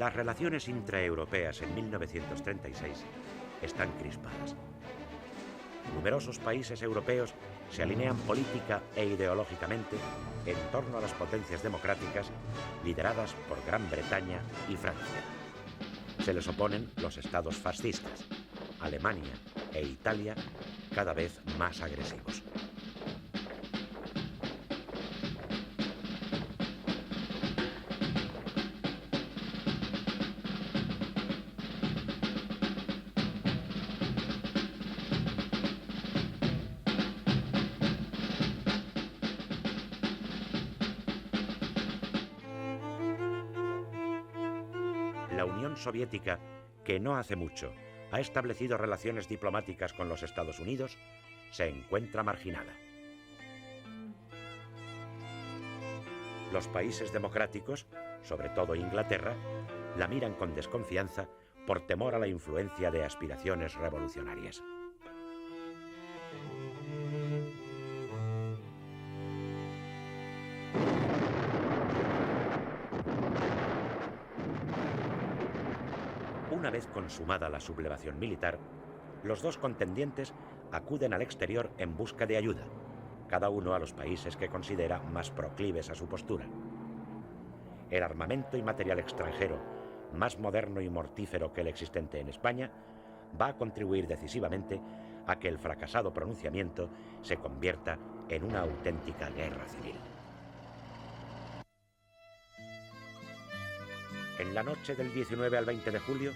Las relaciones intraeuropeas en 1936 están crispadas. Numerosos países europeos se alinean política e ideológicamente en torno a las potencias democráticas lideradas por Gran Bretaña y Francia. Se les oponen los estados fascistas, Alemania e Italia, cada vez más agresivos. La Unión Soviética, que no hace mucho ha establecido relaciones diplomáticas con los Estados Unidos, se encuentra marginada. Los países democráticos, sobre todo Inglaterra, la miran con desconfianza por temor a la influencia de aspiraciones revolucionarias. Una vez consumada la sublevación militar, los dos contendientes acuden al exterior en busca de ayuda, cada uno a los países que considera más proclives a su postura. El armamento y material extranjero, más moderno y mortífero que el existente en España, va a contribuir decisivamente a que el fracasado pronunciamiento se convierta en una auténtica guerra civil. En la noche del 19 al 20 de julio,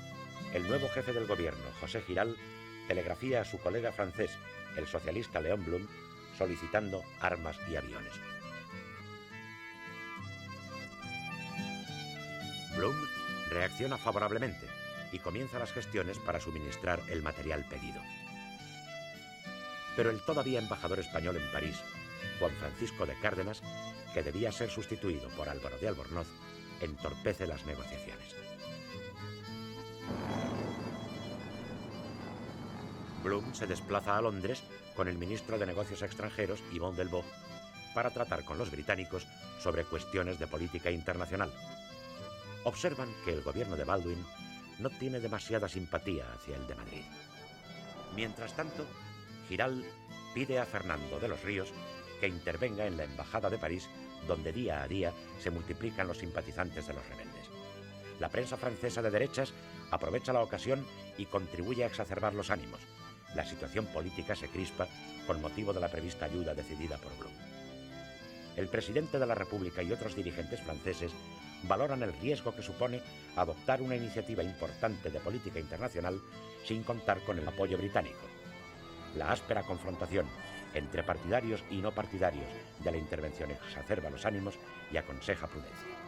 el nuevo jefe del gobierno, José Giral, telegrafía a su colega francés, el socialista Léon Blum, solicitando armas y aviones. Blum reacciona favorablemente y comienza las gestiones para suministrar el material pedido. Pero el todavía embajador español en París, Juan Francisco de Cárdenas, que debía ser sustituido por Álvaro de Albornoz, entorpece las negociaciones. Blum se desplaza a Londres con el ministro de Negocios Extranjeros, Yvon Delvaux, para tratar con los británicos sobre cuestiones de política internacional. Observan que el gobierno de Baldwin no tiene demasiada simpatía hacia el de Madrid. Mientras tanto, Giral pide a Fernando de los Ríos que intervenga en la embajada de París, donde día a día se multiplican los simpatizantes de los rebeldes. La prensa francesa de derechas aprovecha la ocasión y contribuye a exacerbar los ánimos. La situación política se crispa con motivo de la prevista ayuda decidida por Blum. El presidente de la República y otros dirigentes franceses valoran el riesgo que supone adoptar una iniciativa importante de política internacional sin contar con el apoyo británico. La áspera confrontación entre partidarios y no partidarios de la intervención exacerba los ánimos y aconseja prudencia.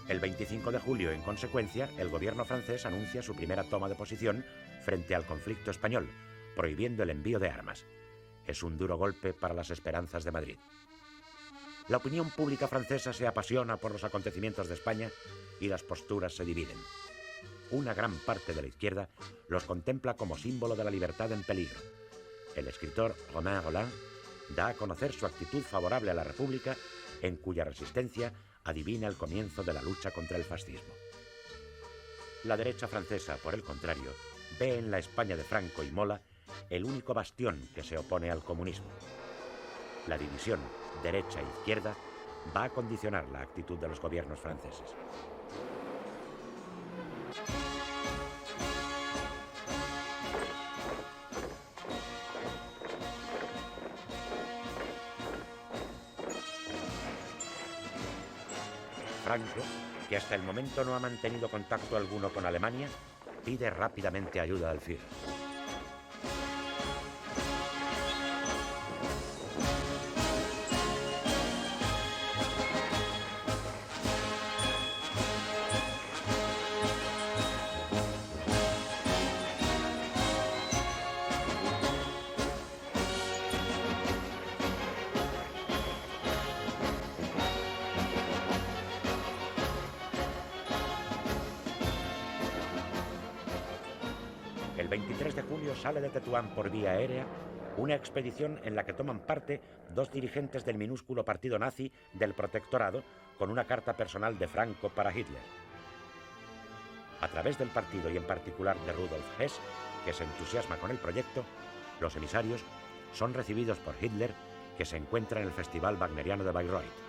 El 25 de julio, en consecuencia, el gobierno francés anuncia su primera toma de posición frente al conflicto español, prohibiendo el envío de armas. Es un duro golpe para las esperanzas de Madrid. La opinión pública francesa se apasiona por los acontecimientos de España y las posturas se dividen. Una gran parte de la izquierda los contempla como símbolo de la libertad en peligro. El escritor Romain Rolland da a conocer su actitud favorable a la República, en cuya resistencia adivina el comienzo de la lucha contra el fascismo. La derecha francesa, por el contrario, ve en la España de Franco y Mola el único bastión que se opone al comunismo. La división derecha-izquierda va a condicionar la actitud de los gobiernos franceses. Franco, que hasta el momento no ha mantenido contacto alguno con Alemania, pide rápidamente ayuda al Führer. El 23 de julio sale de Tetuán por vía aérea Una expedición en la que toman parte 2 dirigentes del minúsculo partido nazi del Protectorado con una carta personal de Franco para Hitler. A través del partido y en particular de Rudolf Hess, que se entusiasma con el proyecto, los emisarios son recibidos por Hitler, que se encuentra en el Festival Wagneriano de Bayreuth.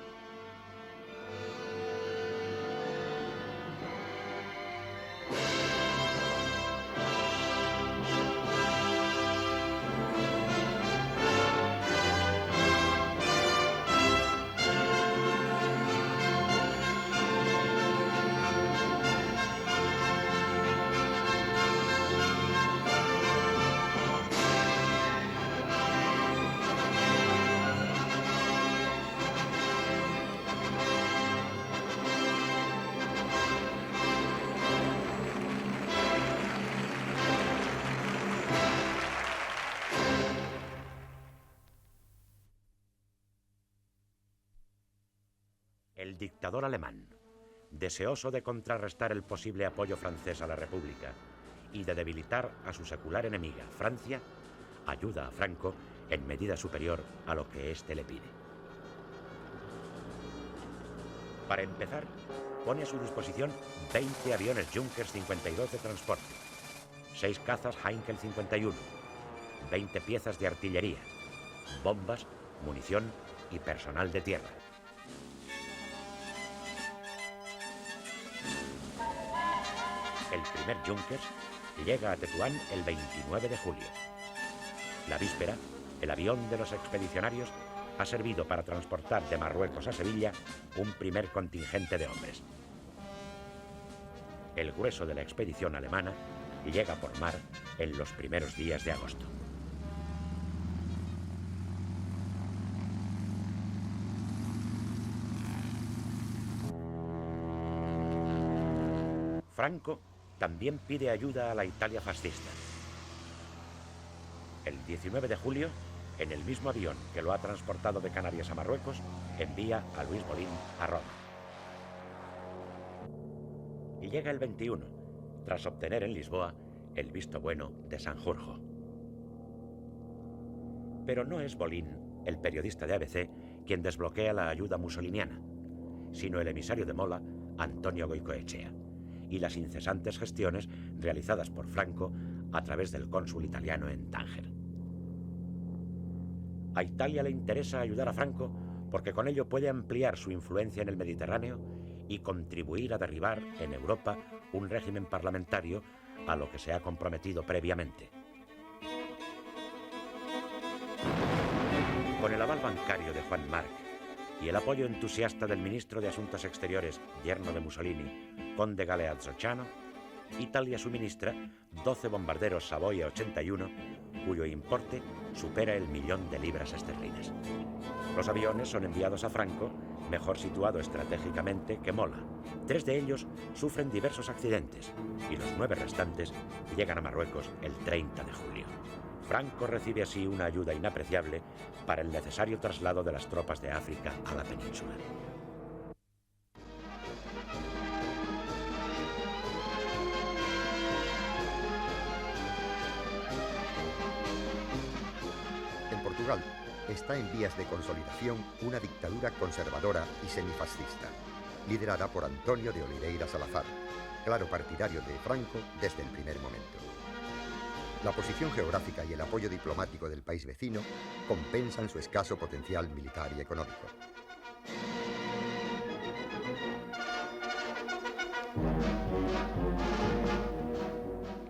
El dictador alemán, deseoso de contrarrestar el posible apoyo francés a la República y de debilitar a su secular enemiga, Francia, ayuda a Franco en medida superior a lo que éste le pide. Para empezar, pone a su disposición 20 aviones Junkers 52 de transporte, 6 cazas Heinkel 51, 20 piezas de artillería, bombas, munición y personal de tierra. El primer Junkers llega a Tetuán el 29 de julio. La víspera, el avión de los expedicionarios ha servido para transportar de Marruecos a Sevilla un primer contingente de hombres. El grueso de la expedición alemana llega por mar en los primeros días de agosto. Franco también pide ayuda a la Italia fascista. El 19 de julio, en el mismo avión que lo ha transportado de Canarias a Marruecos, envía a Luis Bolín a Roma. Y llega el 21, tras obtener en Lisboa el visto bueno de Sanjurjo. Pero no es Bolín, el periodista de ABC, quien desbloquea la ayuda mussoliniana, sino el emisario de Mola, Antonio Goicoechea, y las incesantes gestiones realizadas por Franco a través del cónsul italiano en Tánger. A Italia le interesa ayudar a Franco porque con ello puede ampliar su influencia en el Mediterráneo y contribuir a derribar en Europa un régimen parlamentario a lo que se ha comprometido previamente. Con el aval bancario de Juan March y el apoyo entusiasta del ministro de Asuntos Exteriores, yerno de Mussolini, conde Galeazzo-Ciano, Italia suministra 12 bombarderos Savoia 81, cuyo importe supera el 1.000.000 de libras esterlinas. Los aviones son enviados a Franco, mejor situado estratégicamente que Mola. 3 de ellos sufren diversos accidentes y los 9 restantes llegan a Marruecos el 30 de julio. Franco recibe así una ayuda inapreciable para el necesario traslado de las tropas de África a la península. En Portugal está en vías de consolidación una dictadura conservadora y semifascista, liderada por Antonio de Oliveira Salazar, claro partidario de Franco desde el primer momento. La posición geográfica y el apoyo diplomático del país vecino compensan su escaso potencial militar y económico.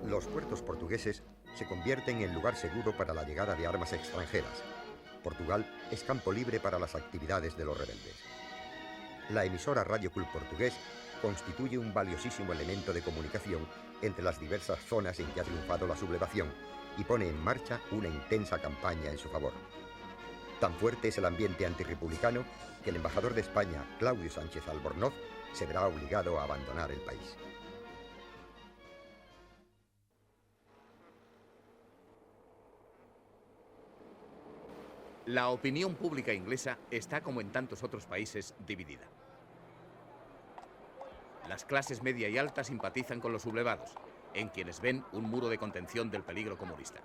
Los puertos portugueses se convierten en lugar seguro para la llegada de armas extranjeras. Portugal es campo libre para las actividades de los rebeldes. La emisora Radio Club Portugués constituye un valiosísimo elemento de comunicación entre las diversas zonas en que ha triunfado la sublevación y pone en marcha una intensa campaña en su favor. Tan fuerte es el ambiente antirrepublicano que el embajador de España, Claudio Sánchez Albornoz, se verá obligado a abandonar el país. La opinión pública inglesa está, como en tantos otros países, dividida. Las clases media y alta simpatizan con los sublevados, en quienes ven un muro de contención del peligro comunista.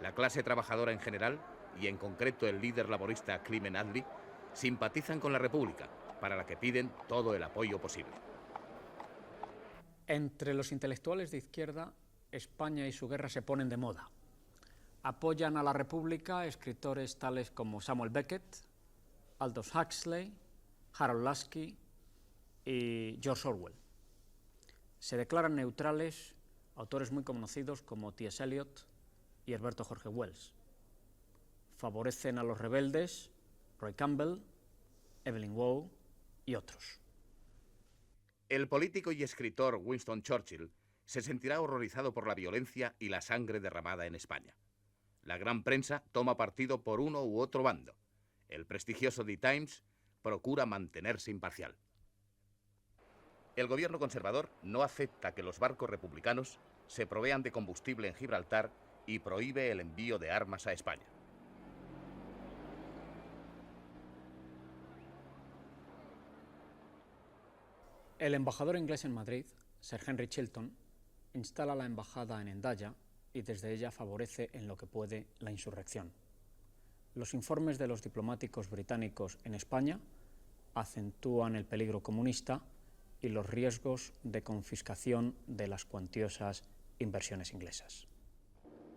La clase trabajadora en general, y en concreto el líder laborista Clement Attlee, simpatizan con la República, para la que piden todo el apoyo posible. Entre los intelectuales de izquierda, España y su guerra se ponen de moda. Apoyan a la República escritores tales como Samuel Beckett, Aldous Huxley, Harold Lasky y George Orwell. Se declaran neutrales autores muy conocidos como T.S. Eliot y Herberto Jorge Wells. Favorecen a los rebeldes Roy Campbell, Evelyn Waugh y otros. El político y escritor Winston Churchill se sentirá horrorizado por la violencia y la sangre derramada en España. La gran prensa toma partido por uno u otro bando. El prestigioso The Times procura mantenerse imparcial. El gobierno conservador no acepta que los barcos republicanos se provean de combustible en Gibraltar y prohíbe el envío de armas a España. El embajador inglés en Madrid, Sir Henry Chilton, instala la embajada en Hendaya y desde ella favorece en lo que puede la insurrección. Los informes de los diplomáticos británicos en España acentúan el peligro comunista y los riesgos de confiscación de las cuantiosas inversiones inglesas.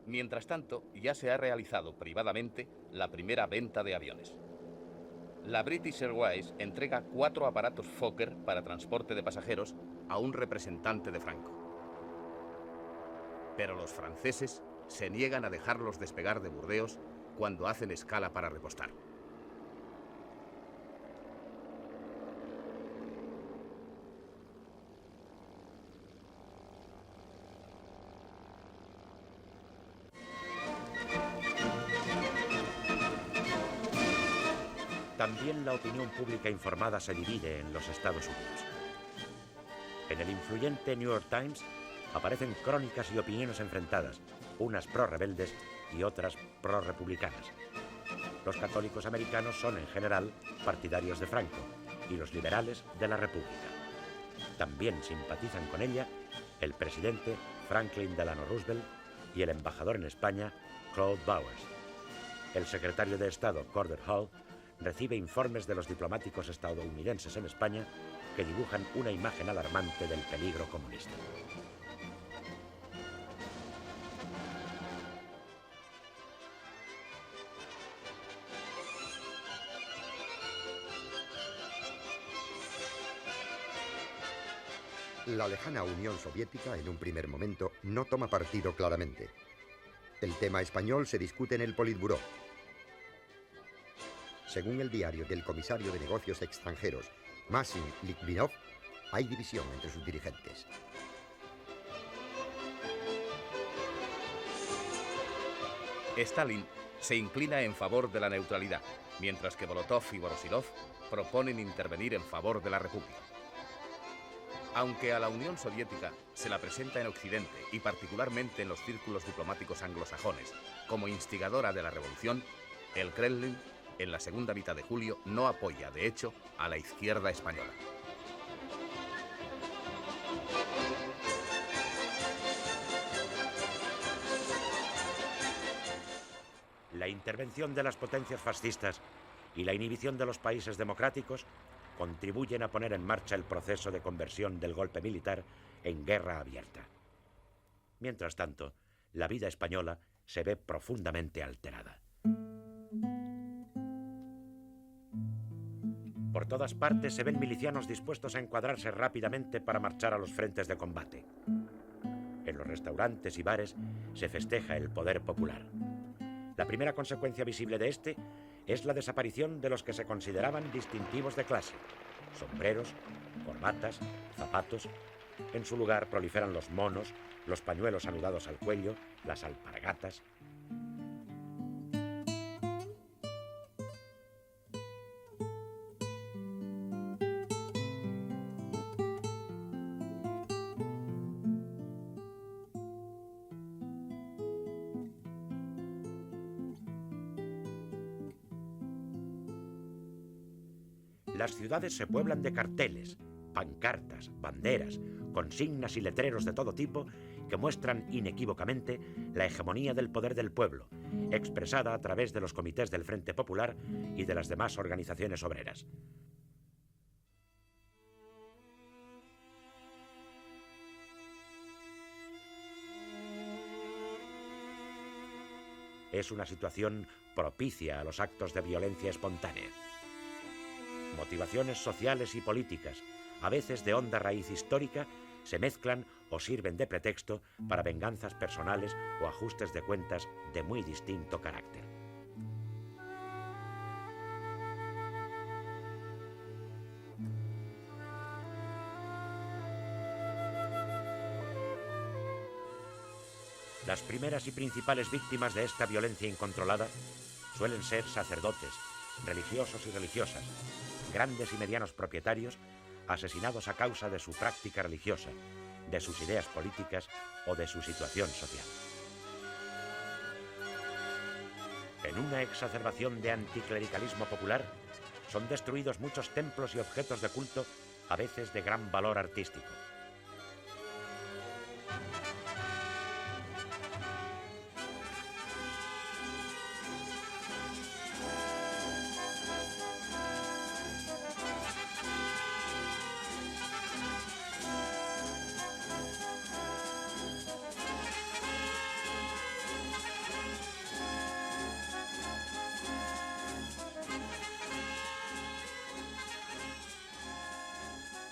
Mientras tanto, ya se ha realizado privadamente la primera venta de aviones. La British Airways entrega 4 aparatos Fokker para transporte de pasajeros a un representante de Franco. Pero los franceses se niegan a dejarlos despegar de Burdeos cuando hacen escala para repostar. También la opinión pública informada se divide en los Estados Unidos. En el influyente New York Times aparecen crónicas y opiniones enfrentadas, unas pro-rebeldes y otras pro-republicanas. Los católicos americanos son en general partidarios de Franco y los liberales de la República. También simpatizan con ella el presidente Franklin Delano Roosevelt y el embajador en España, Claude Bowers. El secretario de Estado, Cordell Hull, recibe informes de los diplomáticos estadounidenses en España que dibujan una imagen alarmante del peligro comunista. La lejana Unión Soviética, en un primer momento, no toma partido claramente. El tema español se discute en el Politburó. Según el diario del comisario de Negocios Extranjeros, Maxim Litvinov, hay división entre sus dirigentes. Stalin se inclina en favor de la neutralidad, mientras que Molotov y Voroshilov proponen intervenir en favor de la República. Aunque a la Unión Soviética se la presenta en Occidente y particularmente en los círculos diplomáticos anglosajones como instigadora de la revolución, el Kremlin, en la segunda mitad de julio, no apoya, de hecho, a la izquierda española. La intervención de las potencias fascistas y la inhibición de los países democráticos contribuyen a poner en marcha el proceso de conversión del golpe militar en guerra abierta. Mientras tanto, la vida española se ve profundamente alterada. Por todas partes se ven milicianos dispuestos a encuadrarse rápidamente para marchar a los frentes de combate. En los restaurantes y bares se festeja el poder popular. La primera consecuencia visible de este es la desaparición de los que se consideraban distintivos de clase: sombreros, corbatas, zapatos. En su lugar proliferan los monos, los pañuelos anudados al cuello, las alpargatas. Las ciudades se pueblan de carteles, pancartas, banderas, consignas y letreros de todo tipo que muestran inequívocamente la hegemonía del poder del pueblo, expresada a través de los comités del Frente Popular y de las demás organizaciones obreras. Es una situación propicia a los actos de violencia espontánea. Motivaciones sociales y políticas, a veces de honda raíz histórica, se mezclan o sirven de pretexto para venganzas personales o ajustes de cuentas de muy distinto carácter. Las primeras y principales víctimas de esta violencia incontrolada suelen ser sacerdotes, religiosos y religiosas, grandes y medianos propietarios, asesinados a causa de su práctica religiosa, de sus ideas políticas o de su situación social. En una exacerbación de anticlericalismo popular, son destruidos muchos templos y objetos de culto, a veces de gran valor artístico.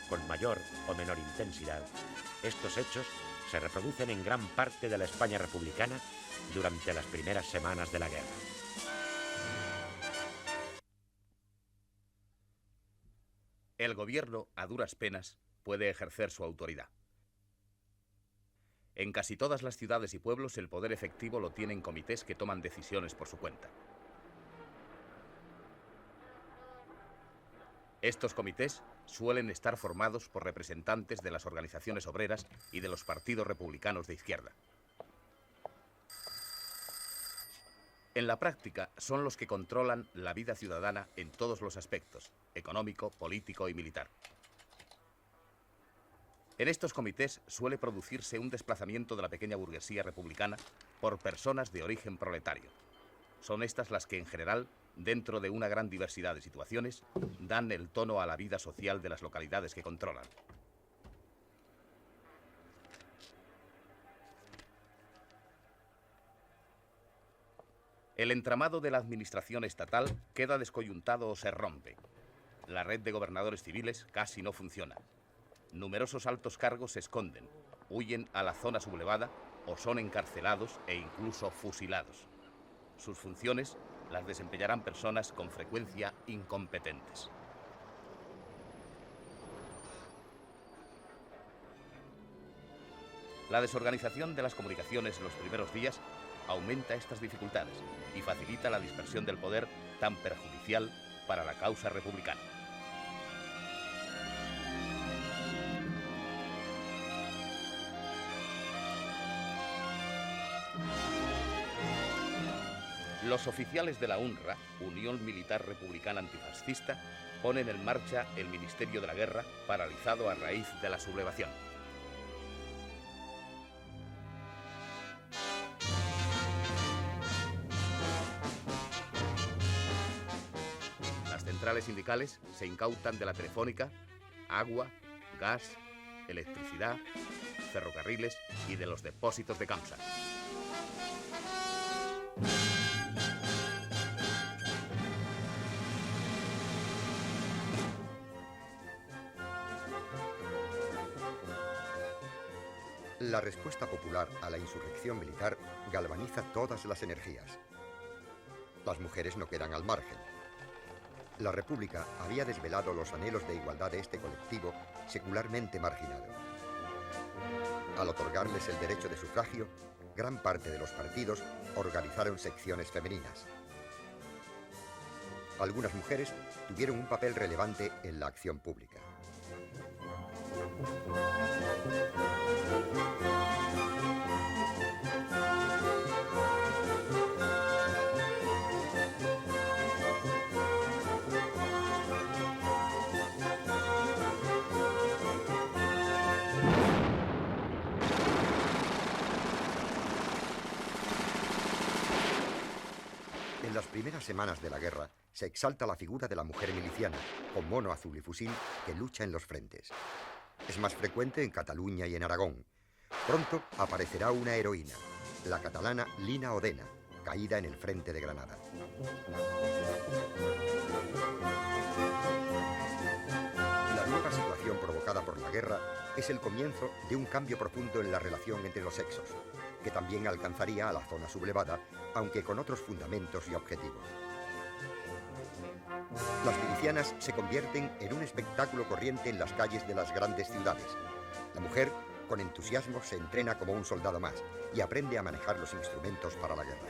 Con mayor o menor intensidad, estos hechos se reproducen en gran parte de la España republicana durante las primeras semanas de la guerra. El gobierno, a duras penas, puede ejercer su autoridad. En casi todas las ciudades y pueblos el poder efectivo lo tienen comités que toman decisiones por su cuenta. Estos comités suelen estar formados por representantes de las organizaciones obreras y de los partidos republicanos de izquierda. En la práctica son los que controlan la vida ciudadana en todos los aspectos, económico, político y militar. En estos comités suele producirse un desplazamiento de la pequeña burguesía republicana por personas de origen proletario. Son estas las que, en general, dentro de una gran diversidad de situaciones, dan el tono a la vida social de las localidades que controlan. El entramado de la administración estatal queda descoyuntado o se rompe. La red de gobernadores civiles casi no funciona. Numerosos altos cargos se esconden, huyen a la zona sublevada o son encarcelados e incluso fusilados. Sus funciones las desempeñarán personas con frecuencia incompetentes. La desorganización de las comunicaciones en los primeros días aumenta estas dificultades y facilita la dispersión del poder tan perjudicial para la causa republicana. Los oficiales de la UNRRA, Unión Militar Republicana Antifascista, ponen en marcha el Ministerio de la Guerra, paralizado a raíz de la sublevación. Las centrales sindicales se incautan de la telefónica, agua, gas, electricidad, ferrocarriles y de los depósitos de Camsa. La respuesta popular a la insurrección militar galvaniza todas las energías. Las mujeres no quedan al margen. La República había desvelado los anhelos de igualdad de este colectivo secularmente marginado. Al otorgarles el derecho de sufragio, gran parte de los partidos organizaron secciones femeninas. Algunas mujeres tuvieron un papel relevante en la acción pública. las primeras semanas de la guerra se exalta la figura de la mujer miliciana, con mono azul y fusil, que lucha en los frentes. Es más frecuente en Cataluña y en Aragón. Pronto aparecerá una heroína, la catalana Lina Odena, caída en el frente de Granada. La nueva situación provocada por la guerra es el comienzo de un cambio profundo en la relación entre los sexos, que también alcanzaría a la zona sublevada, aunque con otros fundamentos y objetivos. Las milicianas se convierten en un espectáculo corriente en las calles de las grandes ciudades. La mujer, con entusiasmo, se entrena como un soldado más y aprende a manejar los instrumentos para la guerra.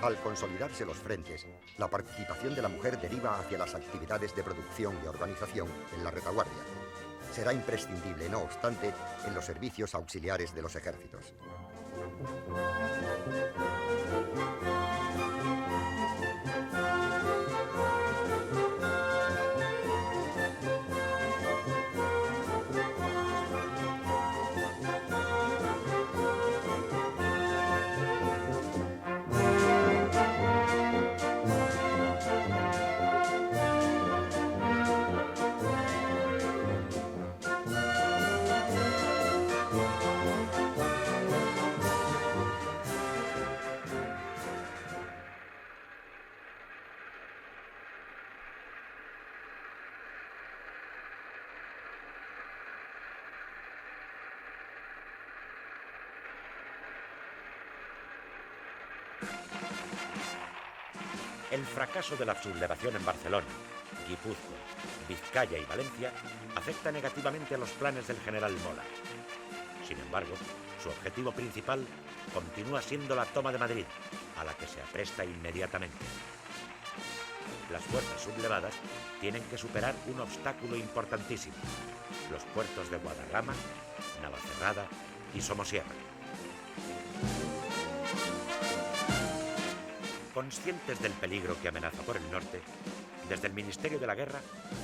Al consolidarse los frentes, la participación de la mujer deriva hacia las actividades de producción y organización en la retaguardia. Será imprescindible, no obstante, en los servicios auxiliares de los ejércitos. El fracaso de la sublevación en Barcelona, Guipúzcoa, Vizcaya y Valencia afecta negativamente a los planes del general Mola. Sin embargo, su objetivo principal continúa siendo la toma de Madrid, a la que se apresta inmediatamente. Las fuerzas sublevadas tienen que superar un obstáculo importantísimo: los puertos de Guadarrama, Navacerrada y Somosierra. Conscientes del peligro que amenaza por el norte, desde el Ministerio de la Guerra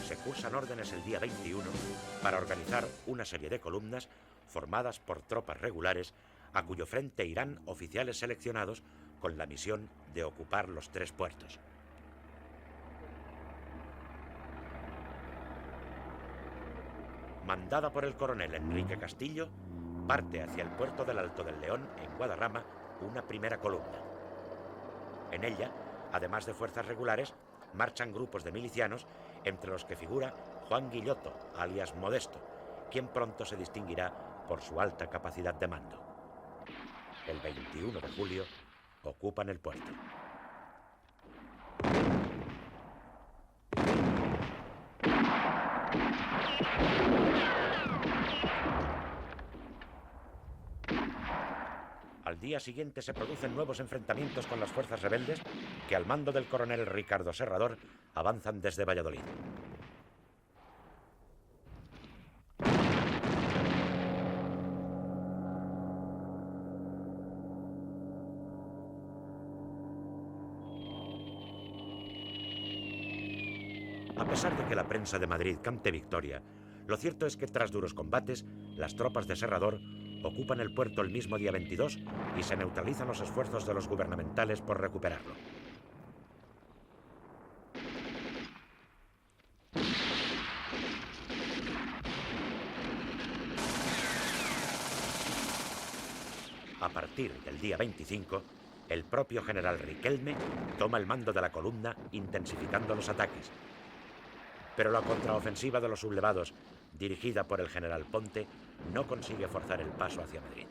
se cursan órdenes el día 21 para organizar una serie de columnas formadas por tropas regulares a cuyo frente irán oficiales seleccionados con la misión de ocupar los 3 puertos. Mandada por el coronel Enrique Castillo, parte hacia el puerto del Alto del León, en Guadarrama, una primera columna. En ella, además de fuerzas regulares, marchan grupos de milicianos, entre los que figura Juan Guilloto, alias Modesto, quien pronto se distinguirá por su alta capacidad de mando. El 21 de julio ocupan el puerto. Al día siguiente se producen nuevos enfrentamientos con las fuerzas rebeldes que, al mando del coronel Ricardo Serrador, avanzan desde Valladolid. A pesar de que la prensa de Madrid cante victoria, lo cierto es que tras duros combates, las tropas de Serrador ocupan el puerto el mismo día 22 y se neutralizan los esfuerzos de los gubernamentales por recuperarlo. A partir del día 25, el propio general Riquelme toma el mando de la columna, intensificando los ataques. Pero la contraofensiva de los sublevados, dirigida por el general Ponte, no consigue forzar el paso hacia Madrid.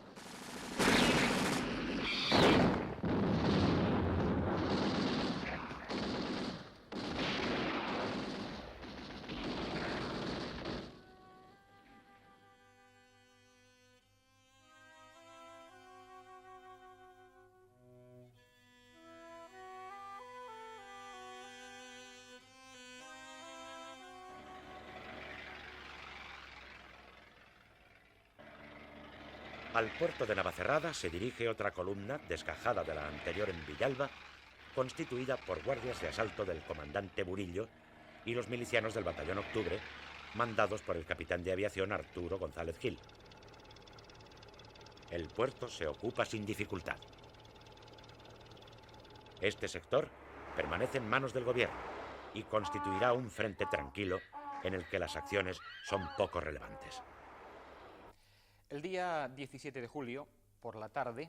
Al puerto de Navacerrada se dirige otra columna, desgajada de la anterior en Villalba, constituida por guardias de asalto del comandante Burillo y los milicianos del Batallón Octubre, mandados por el capitán de aviación Arturo González Gil. El puerto se ocupa sin dificultad. Este sector permanece en manos del gobierno y constituirá un frente tranquilo en el que las acciones son poco relevantes. El día 17 de julio, por la tarde,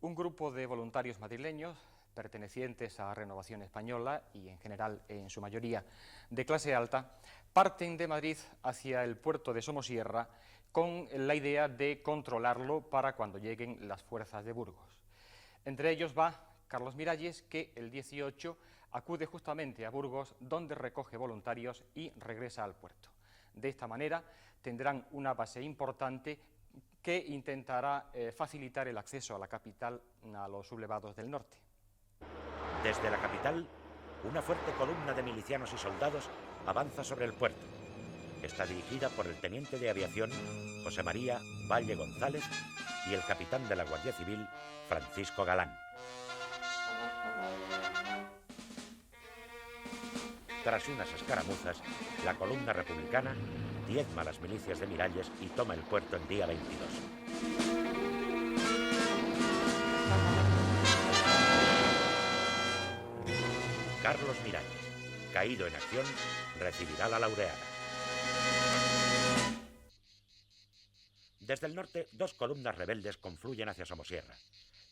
un grupo de voluntarios madrileños pertenecientes a Renovación Española y en general, en su mayoría, de clase alta, parten de Madrid hacia el puerto de Somosierra con la idea de controlarlo para cuando lleguen las fuerzas de Burgos. Entre ellos va Carlos Miralles, que el 18 acude justamente a Burgos, donde recoge voluntarios y regresa al puerto. De esta manera tendrán una base importante que intentará facilitar el acceso a la capital a los sublevados del norte. Desde la capital, una fuerte columna de milicianos y soldados avanza sobre el puerto. Está dirigida por el teniente de aviación José María Valle González y el capitán de la Guardia Civil Francisco Galán. Tras unas escaramuzas, la columna republicana diezma las milicias de Miralles y toma el puerto el día 22. Carlos Miralles, caído en acción, recibirá la laureada. Desde el norte, dos columnas rebeldes confluyen hacia Somosierra.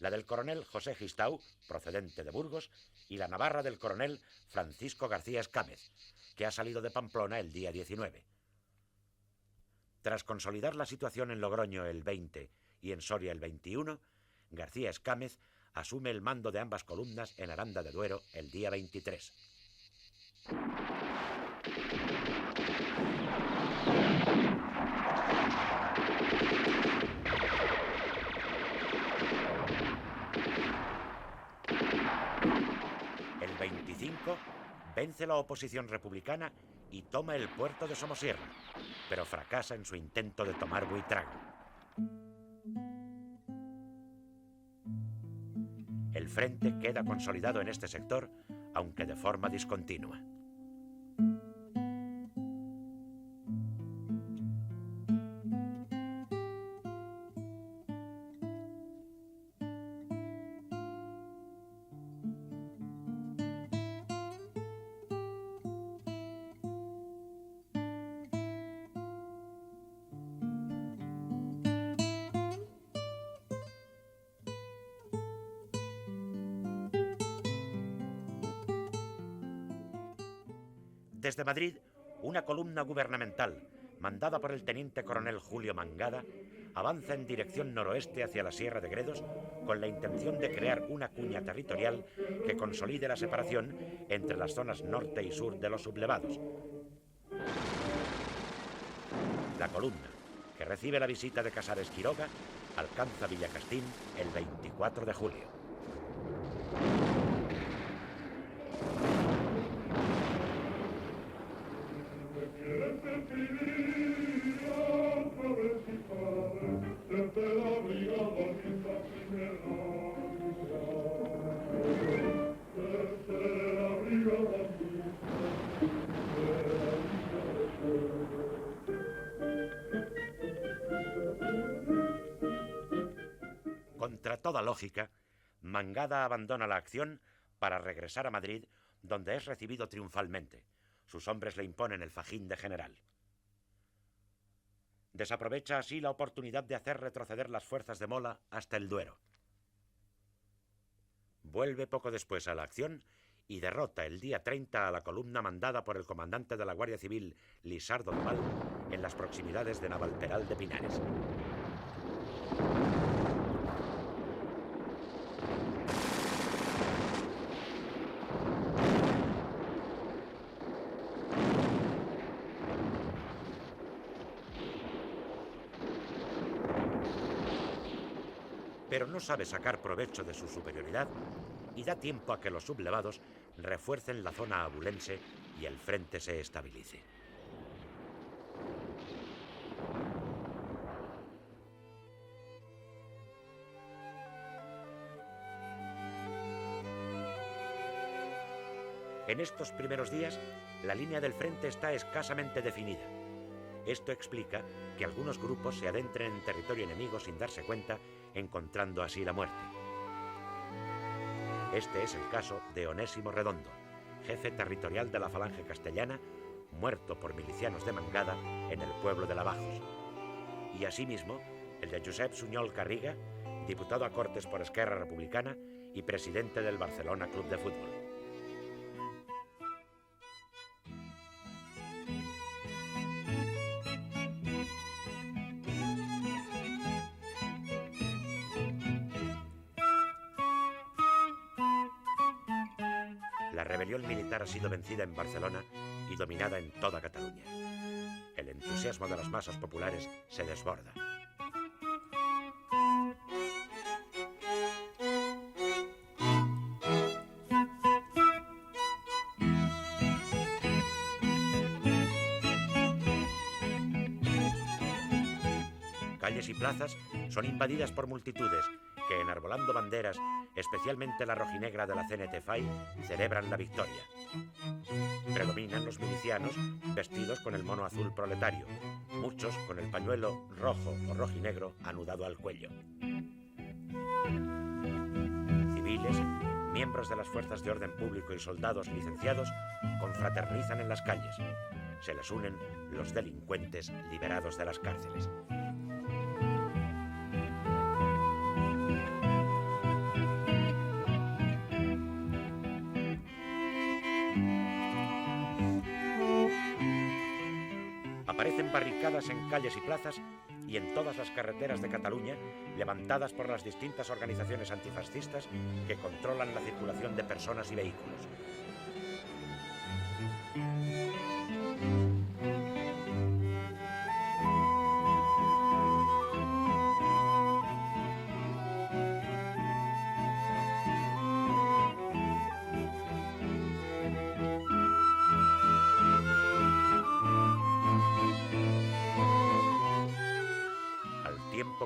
La del coronel José Gistau, procedente de Burgos, y la navarra del coronel Francisco García Escámez, que ha salido de Pamplona el día 19. Tras consolidar la situación en Logroño el 20 y en Soria el 21, García Escámez asume el mando de ambas columnas en Aranda de Duero el día 23. El 25 vence la oposición republicana y toma el puerto de Somosierra, pero fracasa en su intento de tomar Buitrago. El frente queda consolidado en este sector, aunque de forma discontinua. Desde Madrid, una columna gubernamental, mandada por el teniente coronel Julio Mangada, avanza en dirección noroeste hacia la Sierra de Gredos con la intención de crear una cuña territorial que consolide la separación entre las zonas norte y sur de los sublevados. La columna, que recibe la visita de Casares Quiroga, alcanza Villacastín el 24 de julio. Contra toda lógica, Mangada abandona la acción para regresar a Madrid, donde es recibido triunfalmente. Sus hombres le imponen el fajín de general. Desaprovecha así la oportunidad de hacer retroceder las fuerzas de Mola hasta el Duero. Vuelve poco después a la acción y derrota el día 30 a la columna mandada por el comandante de la Guardia Civil, Lisardo Doval, en las proximidades de Navalperal de Pinares. Pero no sabe sacar provecho de su superioridad y da tiempo a que los sublevados refuercen la zona abulense y el frente se estabilice. En estos primeros días, la línea del frente está escasamente definida. Esto explica que algunos grupos se adentren en territorio enemigo sin darse cuenta, encontrando así la muerte. Este es el caso de Onésimo Redondo, jefe territorial de la Falange Castellana, muerto por milicianos de Mangada en el pueblo de Lavajos. Y asimismo, el de Josep Suñol Carriga, diputado a Cortes por Esquerra Republicana y presidente del Barcelona Club de Fútbol. La rebelión militar ha sido vencida en Barcelona y dominada en toda Cataluña. El entusiasmo de las masas populares se desborda. Calles y plazas son invadidas por multitudes que, enarbolando banderas, especialmente la rojinegra de la CNT-FAI, celebran la victoria. Predominan los milicianos vestidos con el mono azul proletario, muchos con el pañuelo rojo o rojinegro anudado al cuello. Civiles, miembros de las fuerzas de orden público y soldados licenciados confraternizan en las calles. Se les unen los delincuentes liberados de las cárceles. Aparecen barricadas en calles y plazas y en todas las carreteras de Cataluña, levantadas por las distintas organizaciones antifascistas que controlan la circulación de personas y vehículos.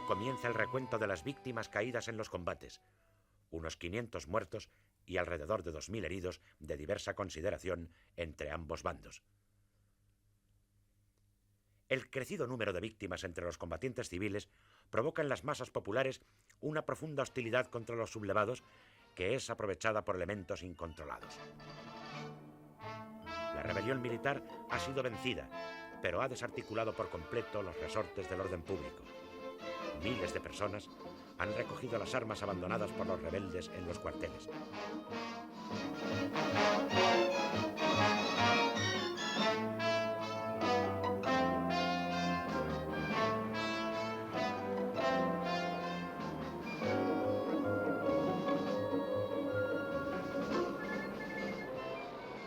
Comienza el recuento de las víctimas caídas en los combates, unos 500 muertos y alrededor de 2.000 heridos de diversa consideración entre ambos bandos. El crecido número de víctimas entre los combatientes civiles provoca en las masas populares una profunda hostilidad contra los sublevados que es aprovechada por elementos incontrolados. La rebelión militar ha sido vencida, pero ha desarticulado por completo los resortes del orden público. Miles de personas han recogido las armas abandonadas por los rebeldes en los cuarteles.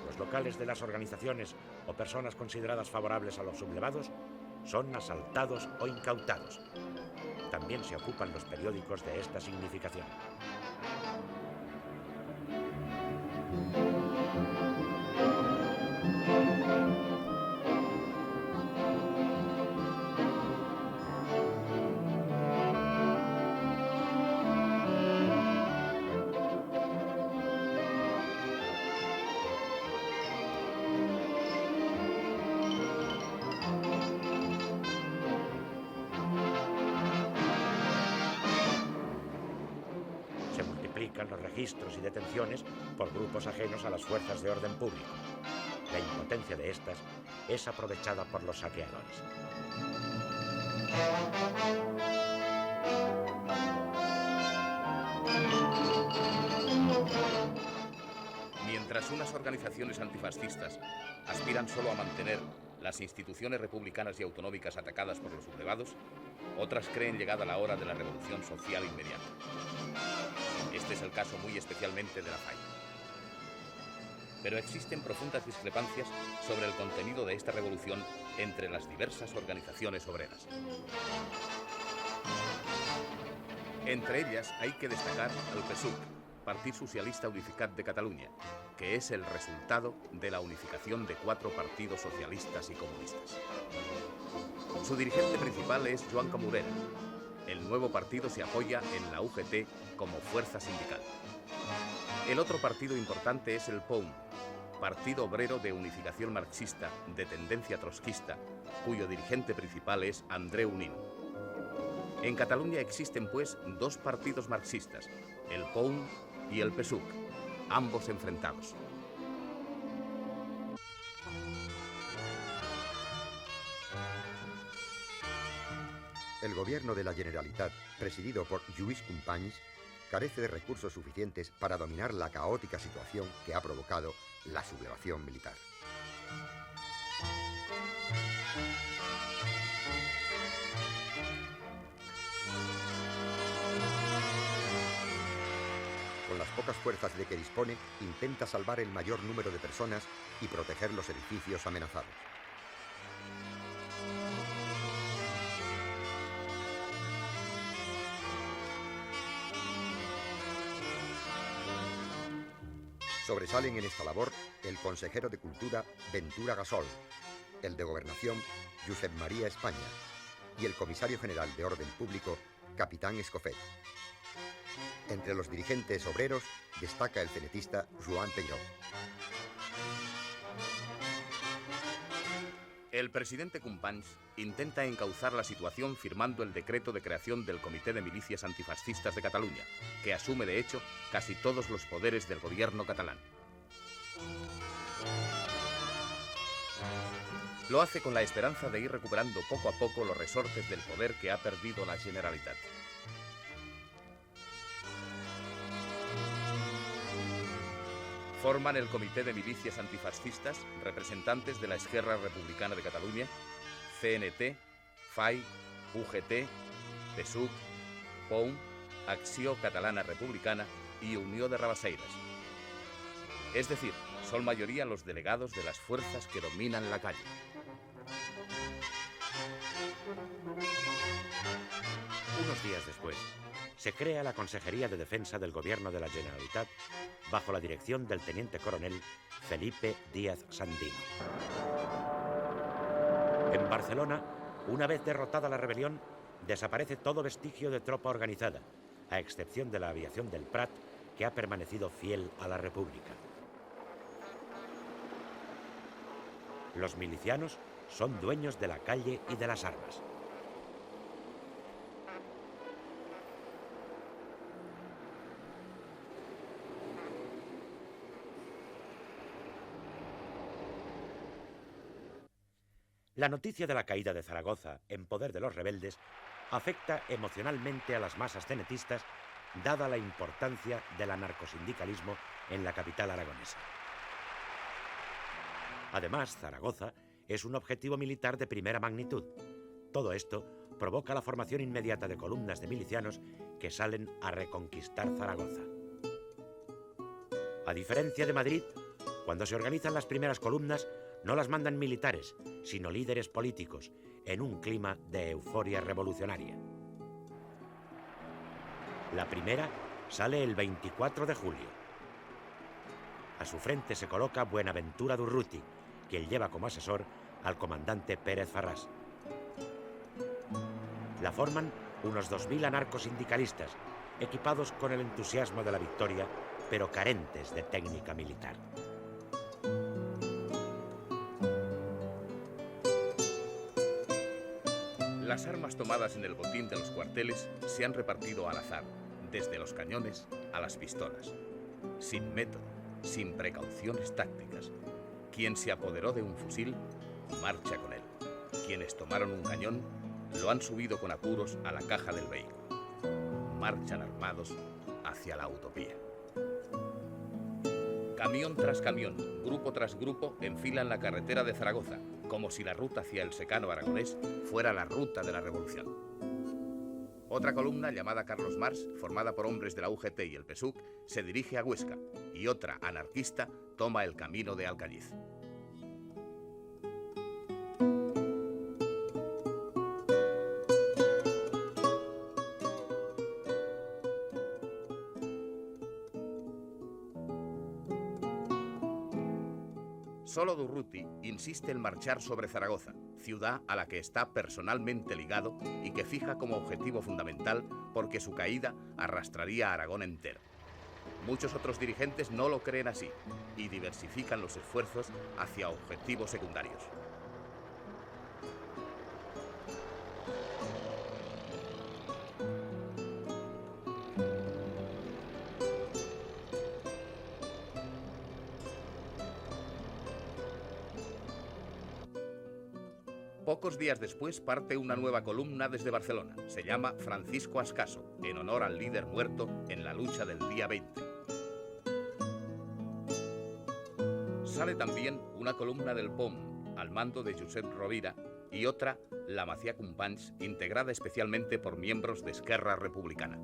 Los locales de las organizaciones o personas consideradas favorables a los sublevados son asaltados o incautados. También se ocupan los periódicos de esta significación. Los registros y detenciones por grupos ajenos a las fuerzas de orden público. La impotencia de estas es aprovechada por los saqueadores. Mientras unas organizaciones antifascistas aspiran solo a mantener las instituciones republicanas y autonómicas atacadas por los sublevados, otras creen llegada la hora de la revolución social inmediata. Este es el caso muy especialmente de la FAI. Pero existen profundas discrepancias sobre el contenido de esta revolución entre las diversas organizaciones obreras. Entre ellas hay que destacar al PSUC, Partit Socialista Unificat de Cataluña, que es el resultado de la unificación de 4 partidos socialistas y comunistas. Su dirigente principal es Joan Comorera. El nuevo partido se apoya en la UGT como fuerza sindical. El otro partido importante es el POUM, Partido Obrero de Unificación Marxista de tendencia trotskista, cuyo dirigente principal es Andreu Nin. En Cataluña existen, pues, dos partidos marxistas, el POUM y el PSUC, ambos enfrentados. El gobierno de la Generalitat, presidido por Lluís Companys, carece de recursos suficientes para dominar la caótica situación que ha provocado la sublevación militar. Con las pocas fuerzas de que dispone, intenta salvar el mayor número de personas y proteger los edificios amenazados. Sobresalen en esta labor el consejero de Cultura Ventura Gasol, el de Gobernación Josep María España y el comisario general de Orden Público Capitán Escofet. Entre los dirigentes obreros destaca el cenetista Joan Peiró. El presidente Companys intenta encauzar la situación firmando el decreto de creación del Comité de Milicias Antifascistas de Cataluña, que asume de hecho casi todos los poderes del gobierno catalán. Lo hace con la esperanza de ir recuperando poco a poco los resortes del poder que ha perdido la Generalitat. Forman el Comité de Milicias Antifascistas representantes de la Esquerra Republicana de Cataluña, CNT, FAI, UGT, PSUC, POUM, Acció Catalana Republicana y Unió de Rabasseiras. Es decir, son mayoría los delegados de las fuerzas que dominan la calle. Unos días después, se crea la Consejería de Defensa del Gobierno de la Generalitat bajo la dirección del teniente coronel Felipe Díaz Sandino. En Barcelona, una vez derrotada la rebelión, desaparece todo vestigio de tropa organizada, a excepción de la aviación del Prat, que ha permanecido fiel a la República. Los milicianos son dueños de la calle y de las armas. La noticia de la caída de Zaragoza en poder de los rebeldes afecta emocionalmente a las masas cenetistas, dada la importancia del anarcosindicalismo en la capital aragonesa. Además, Zaragoza es un objetivo militar de primera magnitud. Todo esto provoca la formación inmediata de columnas de milicianos que salen a reconquistar Zaragoza. A diferencia de Madrid, cuando se organizan las primeras columnas, no las mandan militares, sino líderes políticos, en un clima de euforia revolucionaria. La primera sale el 24 de julio. A su frente se coloca Buenaventura Durruti, quien lleva como asesor al comandante Pérez Farrás. La forman unos 2000 anarcosindicalistas, equipados con el entusiasmo de la victoria, pero carentes de técnica militar. Las armas tomadas en el botín de los cuarteles se han repartido al azar, desde los cañones a las pistolas, sin método, sin precauciones tácticas. Quien se apoderó de un fusil, marcha con él. Quienes tomaron un cañón, lo han subido con apuros a la caja del vehículo. Marchan armados hacia la utopía. Camión tras camión, grupo tras grupo, enfilan la carretera de Zaragoza, como si la ruta hacia el secano aragonés fuera la ruta de la revolución. Otra columna, llamada Carlos Marx, formada por hombres de la UGT y el PSUC, se dirige a Huesca, y otra, anarquista, toma el camino de Alcañiz. Solo Durruti insiste en marchar sobre Zaragoza, ciudad a la que está personalmente ligado y que fija como objetivo fundamental porque su caída arrastraría a Aragón entero. Muchos otros dirigentes no lo creen así y diversifican los esfuerzos hacia objetivos secundarios. Pocos días después parte una nueva columna desde Barcelona. Se llama Francisco Ascaso, en honor al líder muerto en la lucha del día 20. Sale también una columna del POM, al mando de Josep Rovira, y otra, la Macià Companys, integrada especialmente por miembros de Esquerra Republicana.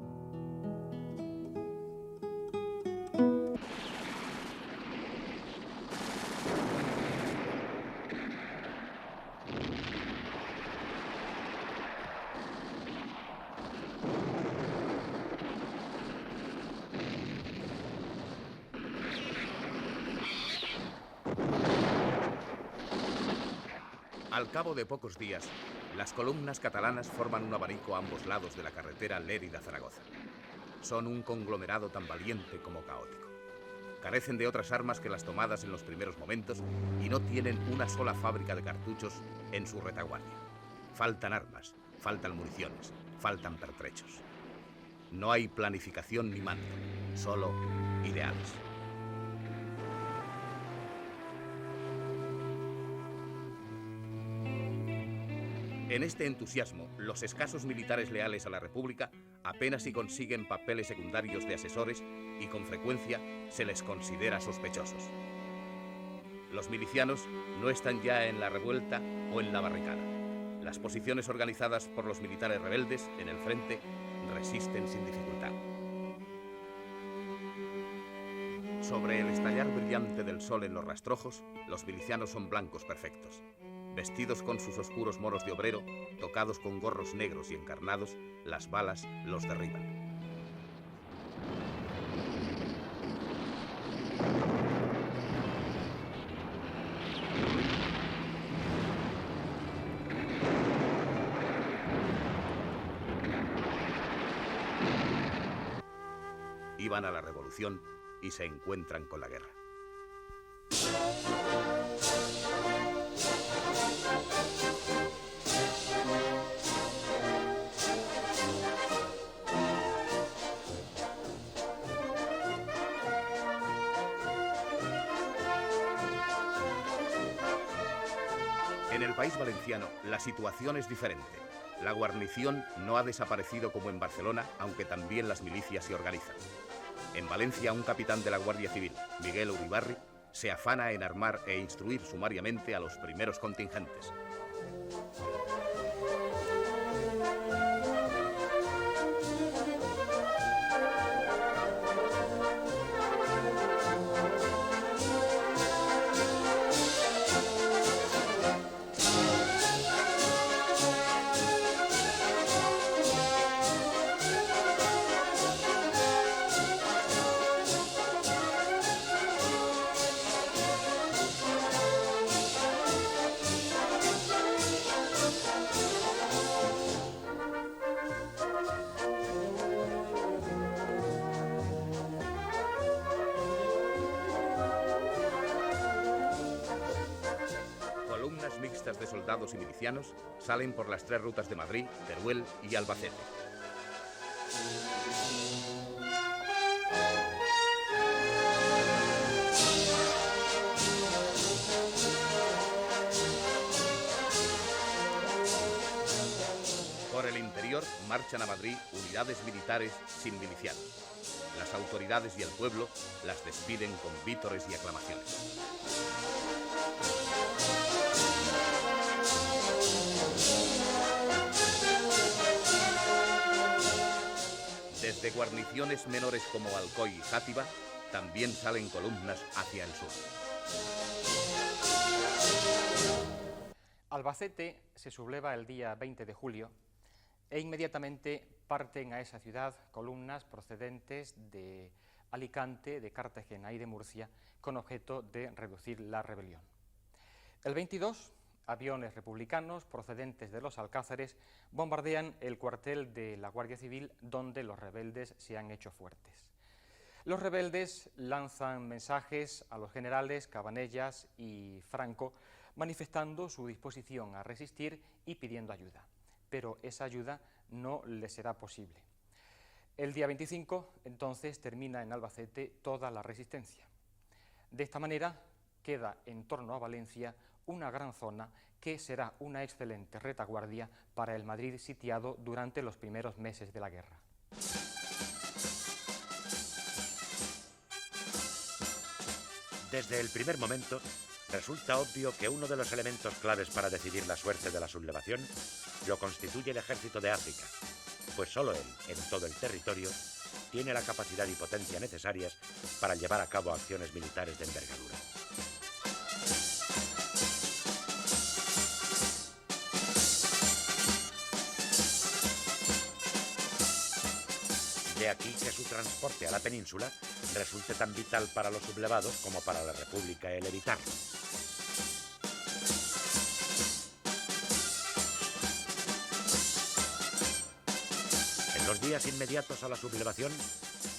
Al cabo de pocos días, las columnas catalanas forman un abanico a ambos lados de la carretera Lérida-Zaragoza. Son un conglomerado tan valiente como caótico. Carecen de otras armas que las tomadas en los primeros momentos y no tienen una sola fábrica de cartuchos en su retaguardia. Faltan armas, faltan municiones, faltan pertrechos. No hay planificación ni mando, solo ideales. En este entusiasmo, los escasos militares leales a la República apenas si consiguen papeles secundarios de asesores y con frecuencia se les considera sospechosos. Los milicianos no están ya en la revuelta o en la barricada. Las posiciones organizadas por los militares rebeldes en el frente resisten sin dificultad. Sobre el estallar brillante del sol en los rastrojos, los milicianos son blancos perfectos. Vestidos con sus oscuros moros de obrero, tocados con gorros negros y encarnados, las balas los derriban. Iban a la revolución y se encuentran con la guerra. En el país valenciano, la situación es diferente. La guarnición no ha desaparecido como en Barcelona, aunque también las milicias se organizan. En Valencia, un capitán de la Guardia Civil, Miguel Uribarri, se afana en armar e instruir sumariamente a los primeros contingentes. Mixtas de soldados y milicianos salen por las 3 rutas de Madrid, Teruel y Albacete. Por el interior marchan a Madrid unidades militares sin milicianos. Las autoridades y el pueblo las despiden con vítores y aclamaciones. Desde guarniciones menores como Alcoy y Játiva, también salen columnas hacia el sur. Albacete se subleva el día 20 de julio e inmediatamente parten a esa ciudad columnas procedentes de Alicante, de Cartagena y de Murcia con objeto de reducir la rebelión. El 22, aviones republicanos procedentes de los Alcázares bombardean el cuartel de la Guardia Civil donde los rebeldes se han hecho fuertes. Los rebeldes lanzan mensajes a los generales Cabanellas y Franco, manifestando su disposición a resistir y pidiendo ayuda. Pero esa ayuda no les será posible. El día 25, entonces, termina en Albacete toda la resistencia. De esta manera, queda en torno a Valencia una gran zona que será una excelente retaguardia para el Madrid sitiado durante los primeros meses de la guerra. Desde el primer momento, resulta obvio que uno de los elementos claves para decidir la suerte de la sublevación lo constituye el ejército de África, pues solo él, en todo el territorio, tiene la capacidad y potencia necesarias para llevar a cabo acciones militares de envergadura. De aquí que su transporte a la península resulte tan vital para los sublevados como para la República el evitarlo. En los días inmediatos a la sublevación,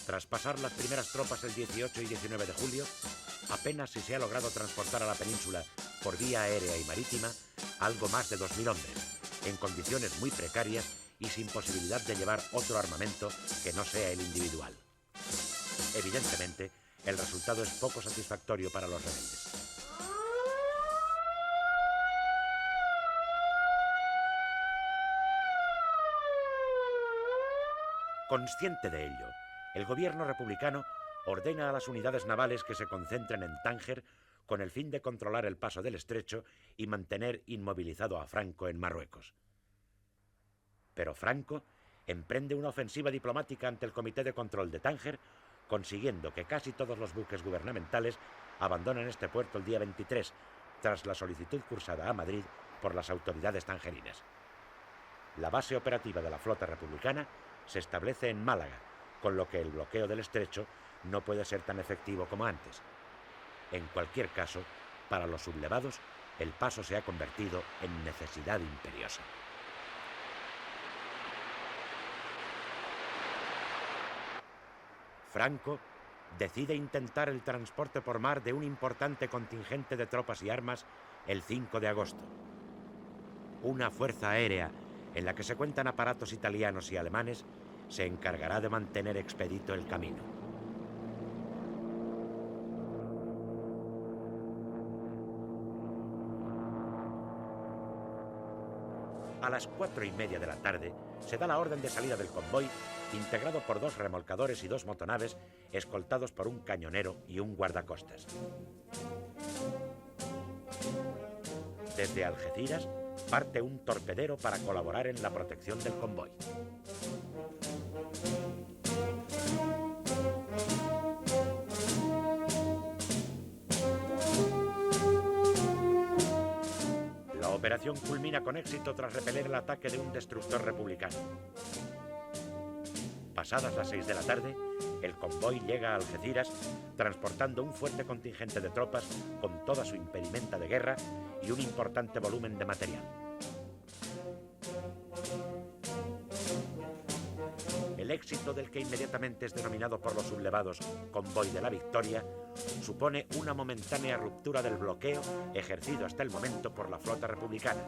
tras pasar las primeras tropas el 18 y 19 de julio, apenas si se ha logrado transportar a la península por vía aérea y marítima algo más de 2.000 hombres, en condiciones muy precarias y sin posibilidad de llevar otro armamento que no sea el individual. Evidentemente, el resultado es poco satisfactorio para los rebeldes. Consciente de ello, el gobierno republicano ordena a las unidades navales que se concentren en Tánger con el fin de controlar el paso del estrecho y mantener inmovilizado a Franco en Marruecos. Pero Franco emprende una ofensiva diplomática ante el Comité de Control de Tánger, consiguiendo que casi todos los buques gubernamentales abandonen este puerto el día 23, tras la solicitud cursada a Madrid por las autoridades tangerinas. La base operativa de la flota republicana se establece en Málaga, con lo que el bloqueo del estrecho no puede ser tan efectivo como antes. En cualquier caso, para los sublevados, el paso se ha convertido en necesidad imperiosa. Franco decide intentar el transporte por mar de un importante contingente de tropas y armas el 5 de agosto. Una fuerza aérea en la que se cuentan aparatos italianos y alemanes se encargará de mantener expedito el camino. A las 4:30 de la tarde se da la orden de salida del convoy, integrado por 2 remolcadores y 2 motonaves, escoltados por un cañonero y un guardacostas. Desde Algeciras parte un torpedero para colaborar en la protección del convoy. La operación culmina con éxito tras repeler el ataque de un destructor republicano. Pasadas las 6 de la tarde, el convoy llega a Algeciras transportando un fuerte contingente de tropas con toda su impedimenta de guerra y un importante volumen de material. El éxito del que inmediatamente es denominado por los sublevados Convoy de la Victoria supone una momentánea ruptura del bloqueo ejercido hasta el momento por la flota republicana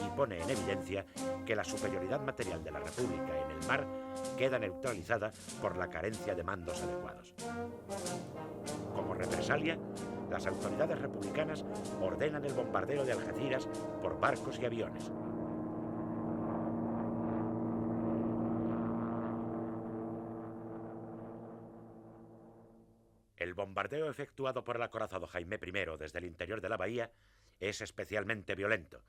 y pone en evidencia que la superioridad material de la República en el mar queda neutralizada por la carencia de mandos adecuados. Como represalia, las autoridades republicanas ordenan el bombardeo de Algeciras por barcos y aviones. El bombardeo efectuado por el acorazado Jaime I desde el interior de la bahía es especialmente violento.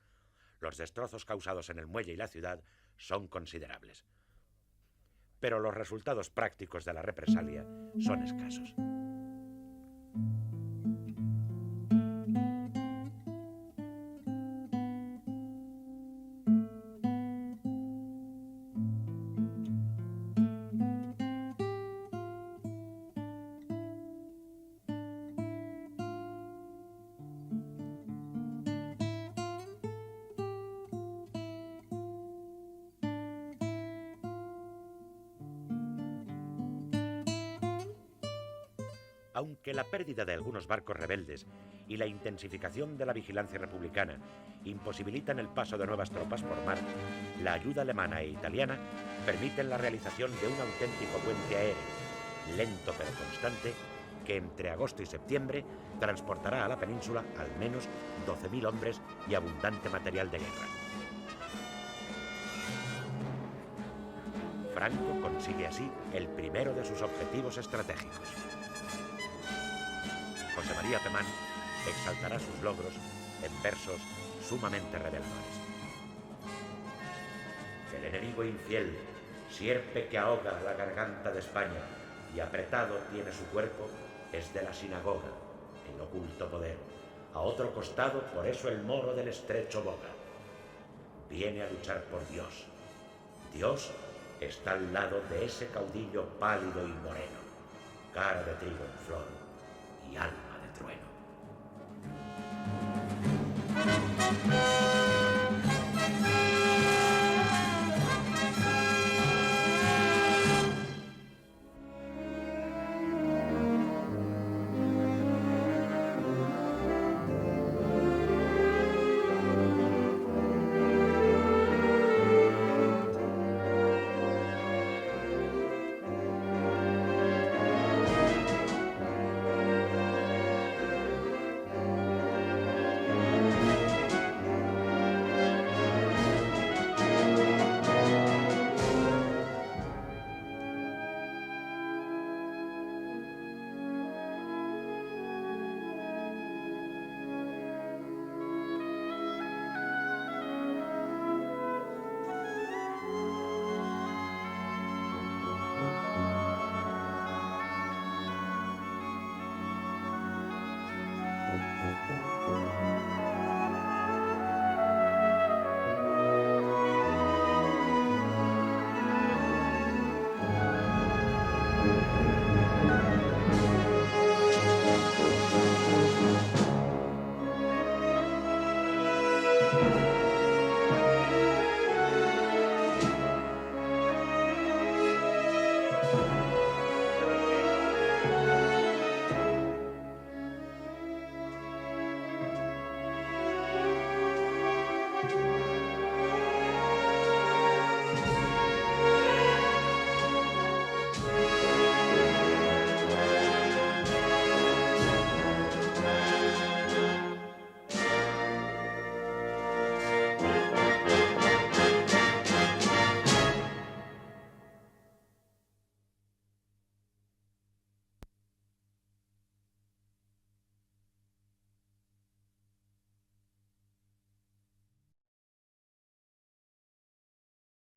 Los destrozos causados en el muelle y la ciudad son considerables. Pero los resultados prácticos de la represalia son escasos. Aunque la pérdida de algunos barcos rebeldes y la intensificación de la vigilancia republicana imposibilitan el paso de nuevas tropas por mar, la ayuda alemana e italiana permiten la realización de un auténtico puente aéreo, lento pero constante, que entre agosto y septiembre transportará a la península al menos 12.000 hombres y abundante material de guerra. Franco consigue así el primero de sus objetivos estratégicos. José María Pemán exaltará sus logros en versos sumamente reveladores. El enemigo infiel, sierpe que ahoga la garganta de España y apretado tiene su cuerpo, es de la sinagoga, el oculto poder. A otro costado, por eso el moro del estrecho boga. Viene a luchar por Dios. Dios está al lado de ese caudillo pálido y moreno, cara de trigo en flor y alma de trueno.